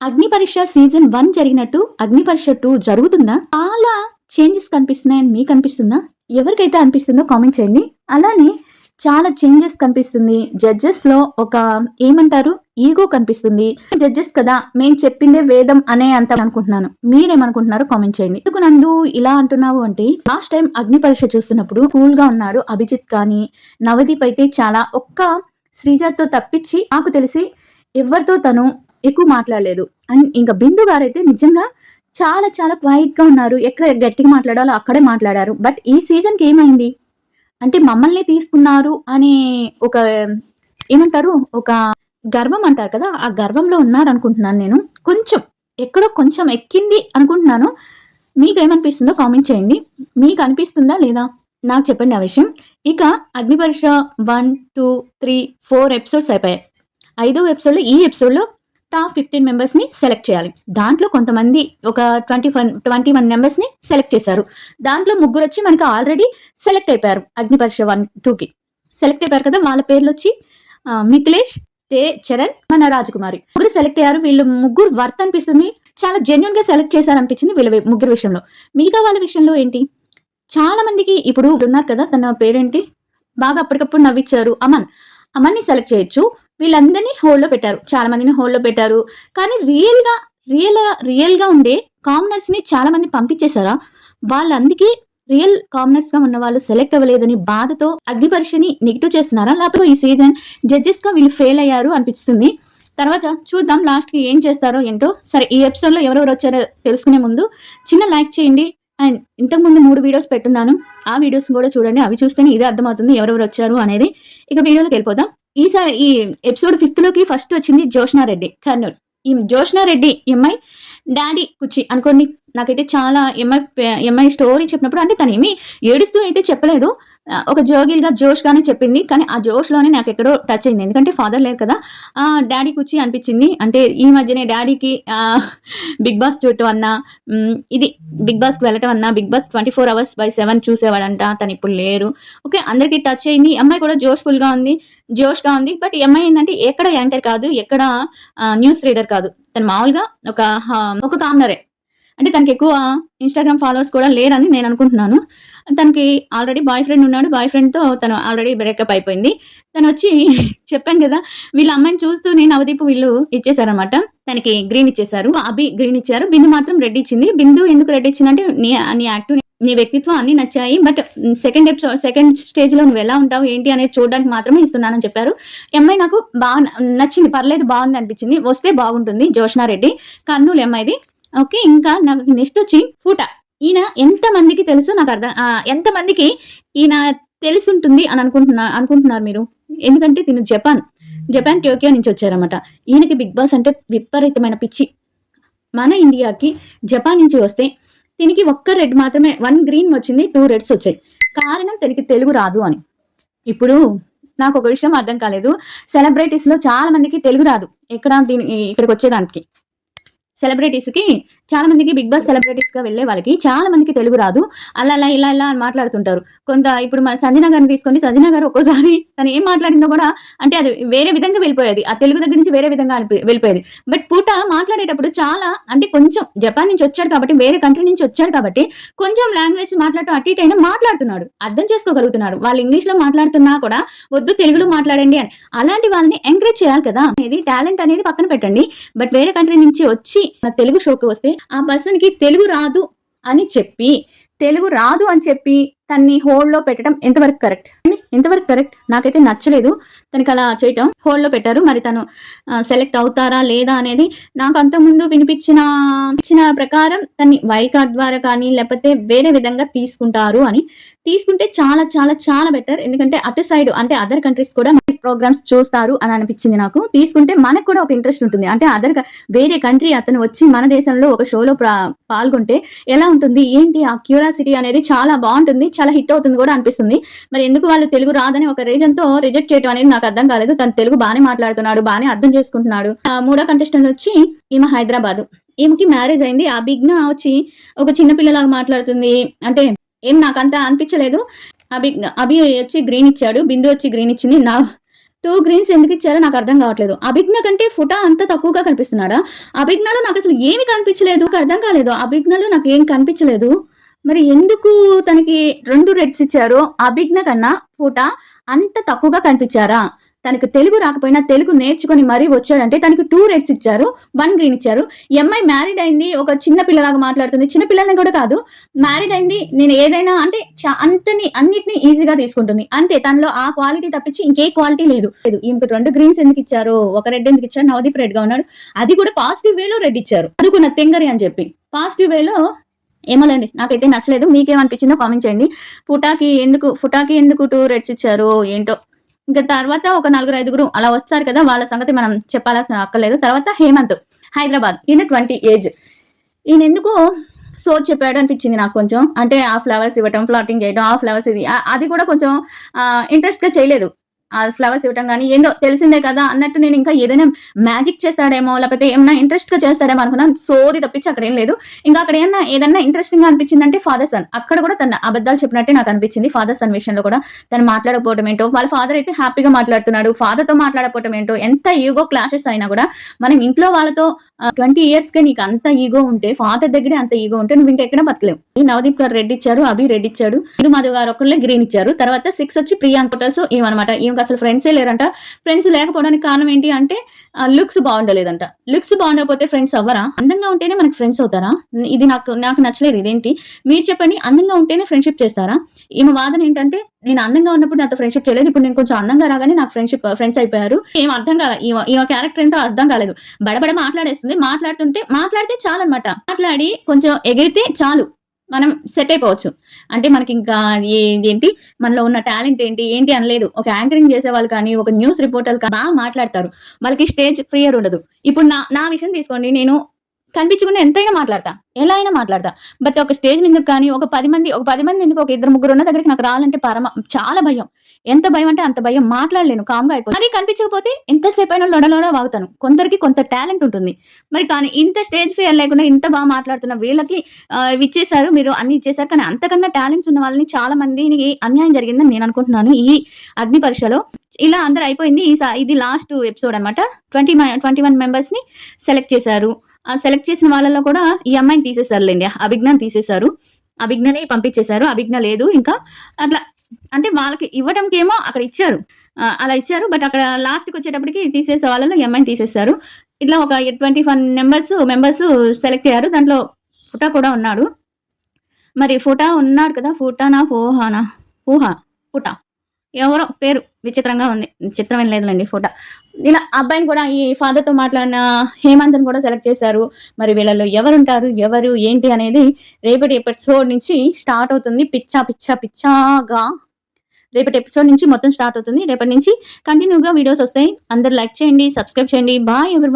అగ్ని పరీక్ష సీజన్ 1 జరిగినట్టు అగ్ని పరీక్ష 2 జరుగుతుందా? చాలా చేంజెస్ కనిపిస్తున్నాయని మీకు అనిపిస్తుందా? ఎవరికైతే అనిపిస్తుందో కామెంట్ చేయండి. అలానే చాలా చేంజెస్ కనిపిస్తుంది. జడ్జెస్ లో ఒక ఏమంటారు ఈగో కనిపిస్తుంది. జడ్జెస్ కదా మేము చెప్పిందే వేదం అనే అంత అనుకుంటున్నాను. మీరేమనుకుంటున్నారో కామెంట్ చేయండి. ఎందుకు నందు ఇలా అంటున్నావు అంటే లాస్ట్ టైం అగ్ని పరీక్ష చూస్తున్నప్పుడు కూల్ గా ఉన్నాడు అభిజిత్ కానీ నవదీప్ అయితే చాలా ఒక్క శ్రీజాతో తప్పించి నాకు తెలిసి ఎవరితో తను ఎక్కువ మాట్లాడలేదు. అండ్ ఇంకా బిందు గారైతే నిజంగా చాలా చాలా క్వైట్ గా ఉన్నారు. ఎక్కడ గట్టిగా మాట్లాడాలో అక్కడే మాట్లాడారు. బట్ ఈ సీజన్ కి ఏమైంది అంటే మమ్మల్ని తీసుకున్నారు అనే ఒక ఏమంటారు ఒక గర్వం అంటారు కదా, ఆ గర్వంలో ఉన్నారు అనుకుంటున్నాను నేను. కొంచెం ఎక్కడో కొంచెం ఎక్కింది అనుకుంటున్నాను. మీకేమనిపిస్తుందో కామెంట్ చేయండి. మీకు అనిపిస్తుందా లేదా నాకు చెప్పండి ఆ విషయం. ఇక అగ్ని పరీక్ష 1, 2, 3, 4 ఎపిసోడ్స్ అయిపోయాయి. 5వ ఎపిసోడ్లో ఈ ఎపిసోడ్లో టాప్ 15 మెంబర్స్ ని సెలెక్ట్ చేయాలి. దాంట్లో కొంతమంది ఒక 21 మెంబర్స్ ని సెలెక్ట్ చేశారు. దాంట్లో ముగ్గురు వచ్చి మనకి ఆల్రెడీ సెలెక్ట్ అయిపోయారు. అగ్ని పరీక్ష 1, 2కి సెలెక్ట్ అయిపోయారు కదా. వాళ్ళ పేర్లు వచ్చి మిథిలేష్, చరణ్, మన రాజకుమారి ముగ్గురు సెలెక్ట్ అయ్యారు. వీళ్ళు ముగ్గురు వర్త్ అనిపిస్తుంది. చాలా జెన్యున్ గా సెలెక్ట్ చేశారనిపించింది వీళ్ళ ముగ్గురు విషయంలో. మిగతా వాళ్ళ విషయంలో ఏంటి, చాలా మందికి ఇప్పుడు ఉన్నారు కదా, తన పేరేంటి బాగా అప్పటికప్పుడు నవ్విచ్చారు అమన్ని సెలెక్ట్ చేయొచ్చు. వీళ్ళందరినీ హోల్డ్ లో పెట్టారు. చాలా మందిని హోల్డ్ లో పెట్టారు. కానీ రియల్ గా ఉండే కామనర్స్ ని చాలా మంది పంపించేశారా? వాళ్ళందుకే రియల్ కామనర్స్ గా ఉన్న వాళ్ళు సెలెక్ట్ అవ్వలేదని బాధతో అగ్ని పరీక్షని నెగిటివ్ చేస్తున్నారా, లేకపోతే ఈ సీజన్ జడ్జెస్ గా వీళ్ళు ఫెయిల్ అయ్యారు అనిపిస్తుంది. తర్వాత చూద్దాం లాస్ట్ కి ఏం చేస్తారో ఏంటో. సరే, ఈ ఎపిసోడ్ లో ఎవరెవరు వచ్చారో తెలుసుకునే ముందు చిన్న లైక్ చేయండి. అండ్ ఇంతకు ముందు 3 వీడియోస్ పెట్టున్నాను, ఆ వీడియోస్ కూడా చూడండి. అవి చూస్తేనే ఇదే అర్థమవుతుంది ఎవరెవరు వచ్చారు అనేది. ఇక వీడియోలోకి వెళ్ళిపోదాం. ఈసారి ఈ ఎపిసోడ్ 5th లోకి ఫస్ట్ వచ్చింది జోష్నారెడ్డి కర్నూలు. ఈ జోష్నారెడ్డి ఎంఐ డాడీ కుచ్చి అనుకోండి. నాకైతే చాలా ఎంఐ స్టోరీ చెప్పినప్పుడు అంటే తను ఏమి ఏడుస్తూ అయితే చెప్పలేదు, ఒక జోగిల్గా జోష్ గానే చెప్పింది. కానీ ఆ జోష్ లోనే నాకు ఎక్కడో టచ్ అయింది. ఎందుకంటే ఫాదర్ లేదు కదా, ఆ డాడీ కుచ్చి అనిపించింది. అంటే ఈ మధ్యనే డాడీకి బిగ్ బాస్ చూడటం అన్నా, ఇది బిగ్ బాస్ కి వెళ్ళటం అన్నా, బిగ్ బాస్ 24 hours by 7 చూసేవాడంట. తను ఇప్పుడు లేరు. ఓకే, అందరికి టచ్ అయింది. అమ్మాయి కూడా జోష్ఫుల్ గా ఉంది, జోష్ గా ఉంది. బట్ అమ్మాయి ఏంటంటే ఎక్కడ యాంకర్ కాదు, ఎక్కడ న్యూస్ రీడర్ కాదు. తను మామూలుగా ఒక కామనరే. అంటే తనకి ఎక్కువ ఇన్స్టాగ్రామ్ ఫాలోవర్స్ కూడా లేరని నేను అనుకుంటున్నాను. తనకి ఆల్రెడీ బాయ్ ఫ్రెండ్ ఉన్నాడు. బాయ్ ఫ్రెండ్ తో తను ఆల్రెడీ బ్రేకప్ అయిపోయింది. తను వచ్చి చెప్పాను కదా, వీళ్ళ అమ్మాయిని చూస్తూనే నవదీప్ వీళ్ళు ఇచ్చేసారనమాట. తనకి గ్రీన్ ఇచ్చేసారు. అభి గ్రీన్ ఇచ్చారు. బిందు మాత్రం రెడ్ ఇచ్చింది. బిందు ఎందుకు రెడ్ ఇచ్చిందంటే నీ యాక్టివ్, నీ వ్యక్తిత్వం అన్ని నచ్చాయి. బట్ సెకండ్ స్టేజ్ లో నువ్వు ఎలా ఉంటావు ఏంటి అనేది చూడడానికి మాత్రమే ఇస్తున్నానని చెప్పారు. ఎంఐ నాకు బాగా నచ్చింది, పర్లేదు, బాగుంది అనిపించింది. వస్తే బాగుంటుంది. జోష్నారెడ్డి కర్నూలు ఎంఐది. ఓకే, ఇంకా నాకు నెక్స్ట్ వచ్చి పూట. ఈయన ఎంత మందికి తెలుసు నాకు ఎంత మందికి ఈయన తెలుసుంటుంది అని అనుకుంటున్నారు మీరు? ఎందుకంటే తిను జపాన్ టోక్యో నుంచి వచ్చారన్నమాట. ఈయనకి బిగ్ బాస్ అంటే విపరీతమైన పిచ్చి. మన ఇండియాకి జపాన్ నుంచి వస్తే దీనికి ఒక్క రెడ్ మాత్రమే, 1 గ్రీన్ వచ్చింది, 2 రెడ్స్ వచ్చాయి. కారణం తనకి తెలుగు రాదు అని. ఇప్పుడు నాకు ఒక విషయం అర్థం కాలేదు. సెలబ్రిటీస్ లో చాలా మందికి తెలుగు రాదు. ఇక్కడికి వచ్చేదానికి సెలబ్రిటీస్ కి చాలా మందికి, బిగ్ బాస్ సెలబ్రిటీస్ గా వెళ్లే వాళ్ళకి చాలా మందికి తెలుగు రాదు. అలా ఇలా అని మాట్లాడుతుంటారు. ఇప్పుడు మన సంజన గారిని తీసుకోండి. సంజన గారు ఒక్కోసారి తను ఏం మాట్లాడిందో కూడా అంటే అది వేరే విధంగా వెళ్ళిపోయేది. ఆ తెలుగు దగ్గర నుంచి వేరే విధంగా వెళ్ళిపోయేది. బట్ పూట మాట్లాడేటప్పుడు చాలా అంటే కొంచెం జపాన్ నుంచి వచ్చాడు కాబట్టి, వేరే కంట్రీ నుంచి వచ్చాడు కాబట్టి కొంచెం లాంగ్వేజ్ మాట్లాడటం అటు ఇటు అయినా మాట్లాడుతున్నాడు, అర్థం చేసుకోగలుగుతున్నాడు. వాళ్ళు ఇంగ్లీష్ లో మాట్లాడుతున్నా కూడా వద్దు తెలుగులో మాట్లాడండి అని. అలాంటి వాళ్ళని ఎంకరేజ్ చేయాలి కదా. అనేది టాలెంట్ అనేది పక్కన పెట్టండి. బట్ వేరే కంట్రీ నుంచి వచ్చి తెలుగు షోకి వస్తే ఆ పర్సన్ కి తెలుగు రాదు అని చెప్పి తన్ని హోల్డ్ లో పెట్టడం ఎంతవరకు కరెక్ట్? నాకైతే నచ్చలేదు తనకి అలా చేయటం. హోల్డ్ లో పెట్టారు. మరి తను సెలెక్ట్ అవుతారా లేదా అనేది నాకు అంతకుముందు వినిపించిన ప్రకారం తన్ని వైల్డ్ కార్డ్ ద్వారా కానీ లేకపోతే వేరే విధంగా తీసుకుంటారు అని. తీసుకుంటే చాలా చాలా చాలా బెటర్. ఎందుకంటే అటు సైడ్ అంటే అదర్ కంట్రీస్ కూడా ప్రోగ్రామ్స్ చూస్తారు అని అనిపించింది నాకు. తీసుకుంటే మనకు కూడా ఒక ఇంట్రెస్ట్ ఉంటుంది. అంటే వేరే కంట్రీ అతను వచ్చి మన దేశంలో ఒక షోలో పాల్గొంటే ఎలా ఉంటుంది ఏంటి, ఆ క్యూరియాసిటీ అనేది చాలా బాగుంటుంది, చాలా హిట్ అవుతుంది కూడా అనిపిస్తుంది. మరి ఎందుకు వాళ్ళు తెలుగు రాదని ఒక రీజన్ తో రిజెక్ట్ చేయడం అనేది నాకు అర్థం కాలేదు. తను తెలుగు బాగానే మాట్లాడుతున్నాడు, బాగానే అర్థం చేసుకుంటున్నాడు. 3వ కంటెస్టెంట్ వచ్చి ఈమె హైదరాబాద్. ఈమెకి మ్యారేజ్ అయింది. ఆ బిగ్న వచ్చి ఒక చిన్నపిల్లలాగా మాట్లాడుతుంది. అంటే ఏం నాకంత అనిపించలేదు. అభి వచ్చి గ్రీన్ ఇచ్చాడు, బిందు వచ్చి గ్రీన్ ఇచ్చింది. 2 గ్రీన్స్ ఎందుకు ఇచ్చారో నాకు అర్థం కావట్లేదు. అభిజ్ఞ కంటే ఫుటా అంత తక్కువగా కనిపిస్తున్నాడా? అభిజ్ఞలో నాకు అసలు ఏమి కనిపించలేదు. నాకు అర్థం కాలేదు. అభిజ్ఞలో నాకేం కనిపించలేదు. మరి ఎందుకు తనకి 2 రెడ్స్ ఇచ్చారో? అభిజ్ఞ కన్నా ఫుటా అంత తక్కువగా కనిపించారా? తనకు తెలుగు రాకపోయినా తెలుగు నేర్చుకొని మరీ వచ్చాడంటే తనకి 2 రెడ్స్ ఇచ్చారు. 1 గ్రీన్ ఇచ్చారు. ఈ అమ్మాయి మ్యారీడ్ అయింది. ఒక చిన్న పిల్లలాగా మాట్లాడుతుంది. చిన్న పిల్లల్ని కూడా కాదు. మ్యారీడ్ అయింది. నేను ఏదైనా అంటే అన్నిటిని ఈజీగా తీసుకుంటుంది. అంతే తనలో ఆ క్వాలిటీ తప్పించి ఇంకే క్వాలిటీ లేదు. ఈమెకు 2 గ్రీన్స్ ఎందుకు ఇచ్చారు? ఒక రెడ్ ఎందుకు ఇచ్చారు? నవదీప్ రెడ్ గా ఉన్నాడు. అది కూడా పాజిటివ్ వేలో రెడ్ ఇచ్చారు. అదుకున్న తెంగరి అని చెప్పి పాజిటివ్ వేలో ఏమోలేండి నాకైతే నచ్చలేదు. మీకేమనిపించిందో కామెంట్ చేయండి. ఫుటాకి ఎందుకు 2 రెడ్స్ ఇచ్చారు ఏంటో. ఇంకా తర్వాత ఒక 4-5 అలా వస్తారు కదా, వాళ్ళ సంగతి మనం చెప్పాల్సిన అక్కర్లేదు. తర్వాత హేమంత్ హైదరాబాద్, ఈయన 20 ఏజ్. ఈయన ఎందుకో చెప్పాడు అనిపించింది నాకు కొంచెం. అంటే ఆ ఫ్లవర్స్ ఇవ్వటం, ఫ్లాటింగ్ చేయడం, ఆ ఫ్లవర్స్ ఇది అది కూడా కొంచెం ఇంట్రెస్ట్ గా చేయలేదు. ఆ ఫ్లవర్స్ ఇవ్వటం కానీ ఏందో తెలిసిందే కదా అన్నట్టు నేను ఇంకా ఏదైనా మ్యాజిక్ చేస్తాడేమో లేకపోతే ఏమన్నా ఇంట్రెస్ట్ గా చేస్తాడేమో అనుకున్నాను. సోది తప్పించి అక్కడ ఏం లేదు. ఇంకా అక్కడ ఏదన్నా ఇంట్రెస్టింగ్ గా అనిపించిందంటే ఫాదర్ సన్. అక్కడ కూడా తన అబద్ధాలు చెప్పినట్టే నాకు అనిపించింది. ఫాదర్ సన్ విషయంలో కూడా తను మాట్లాడకపోవడం ఏంటో, వాళ్ళ ఫాదర్ అయితే హ్యాపీగా మాట్లాడుతున్నాడు, ఫాదర్ తో మాట్లాడకపోవడం ఏంటో. ఎంత ఈగో క్లాషెస్ అయినా కూడా మనం ఇంట్లో వాళ్ళతో 20 ఇయర్స్ కి నీకు అంత ఈగో ఉంటే, ఫాదర్ దగ్గరే అంత ఈగో ఉంటే నువ్వు ఇంకెక్కడ బతకలేవు. ఈ నవదీప్ గారు రెడ్ ఇచ్చారు, అభి రెడ్ ఇచ్చాడు, మధు గారు ఒకళ్ళే గ్రీన్ ఇచ్చారు. తర్వాత 6 వచ్చి ప్రియాంక ఫోటోస్ ఏమనమాట. ఈమెకు అసలు ఫ్రెండ్సే లేరంట. ఫ్రెండ్స్ లేకపోవడానికి కారణం ఏంటి అంటే లుక్స్ బాగుండలేదంట. లుక్స్ బాగుండకపోతే ఫ్రెండ్స్ అవ్వరా? అందంగా ఉంటేనే మనకి ఫ్రెండ్స్ అవుతారా? ఇది నాకు నచ్చలేదు. ఇదేంటి మీరు చెప్పండి. అందంగా ఉంటేనే ఫ్రెండ్షిప్ చేస్తారా? ఈమె వాదన ఏంటంటే నేను అందంగా ఉన్నప్పుడు నాతో ఫ్రెండ్షిప్ చేయలేదు, ఇప్పుడు నేను కొంచెం అందంగా రాగానే నాకు ఫ్రెండ్స్ అయిపోయారు. ఏం అర్థం కాలేదు. ఈమె క్యారెక్టర్ ఏంటో అర్థం కాలేదు. బడబడ మాట్లాడేస్తుంది. మాట్లాడితే చాలు అనమాట. మాట్లాడి కొంచెం ఎగిరితే చాలు మనం సెట్ అయిపోవచ్చు. అంటే మనకి ఇంకా ఏంటి మనలో ఉన్న టాలెంట్ ఏంటి అనలేదు. ఒక యాంకరింగ్ చేసే వాళ్ళు కానీ, ఒక న్యూస్ రిపోర్టర్లు కానీ బాగా మాట్లాడతారు. వాళ్ళకి స్టేజ్ ఫియర్ ఉండదు. ఇప్పుడు నా విషయం తీసుకోండి. నేను కనిపించకుండా ఎంతైనా మాట్లాడతా, ఎలా అయినా మాట్లాడతా. బట్ ఒక స్టేజ్ మీద కానీ ఒక 10 మంది ఎందుకు, ఒక 2-3 ఉన్న దగ్గరికి నాకు రావాలంటే చాలా భయం. ఎంత భయం అంటే అంత భయం. మాట్లాడలేను, కామ్గా అయిపోయి. అది కనిపించకపోతే ఎంతసేపు అయినా లొడలోడ వాగుతాను. కొందరికి కొంత టాలెంట్ ఉంటుంది. మరి కానీ ఇంత స్టేజ్ ఫియర్ లేకుండా ఇంత బాగా మాట్లాడుతున్న వీళ్ళకి ఇచ్చేసారు, మీరు అన్ని ఇచ్చేసారు. కానీ అంతకన్నా టాలెంట్స్ ఉన్న వాళ్ళని చాలా మందికి అన్యాయం జరిగిందని నేను అనుకుంటున్నాను ఈ అగ్ని పరీక్షలో. ఇలా అందరూ అయిపోయింది. ఇది లాస్ట్ ఎపిసోడ్ అనమాట. 21 మెంబర్స్ ని సెలెక్ట్ చేశారు. సెలెక్ట్ చేసిన వాళ్ళలో కూడా ఈ అమ్మాయిని తీసేశారులేండి. అభిజ్ఞాని తీసేశారు. అభిజ్ఞని పంపించేశారు. అభిజ్ఞ లేదు ఇంకా. అట్లా అంటే వాళ్ళకి ఇవ్వడంకి ఏమో అక్కడ ఇచ్చారు, అలా ఇచ్చారు. బట్ అక్కడ లాస్ట్కి వచ్చేటప్పటికి తీసేసే వాళ్ళలో ఈ అమ్మాయిని తీసేశారు. ఇట్లా ఒక 21 మెంబర్స్ సెలెక్ట్ అయ్యారు. దాంట్లో ఫుటా కూడా ఉన్నాడు. మరి ఫుటా ఉన్నాడు కదా, ఫుటా ఎవరో పేరు విచిత్రంగా ఉంది. చిత్రమేం లేదులేండి ఫోటో. ఇలా అబ్బాయిని కూడా ఈ ఫాదర్తో మాట్లాడిన హేమంత్ని కూడా సెలెక్ట్ చేశారు. మరి వీళ్ళలో ఎవరుంటారు, ఎవరు ఏంటి అనేది రేపటి ఎపిసోడ్ నుంచి స్టార్ట్ అవుతుంది. పిచ్చాగా రేపటి ఎపిసోడ్ నుంచి మొత్తం స్టార్ట్ అవుతుంది. రేపటి నుంచి కంటిన్యూగా వీడియోస్ వస్తాయి. అందరు లైక్ చేయండి, సబ్స్క్రైబ్ చేయండి. బాయ్ ఎవరి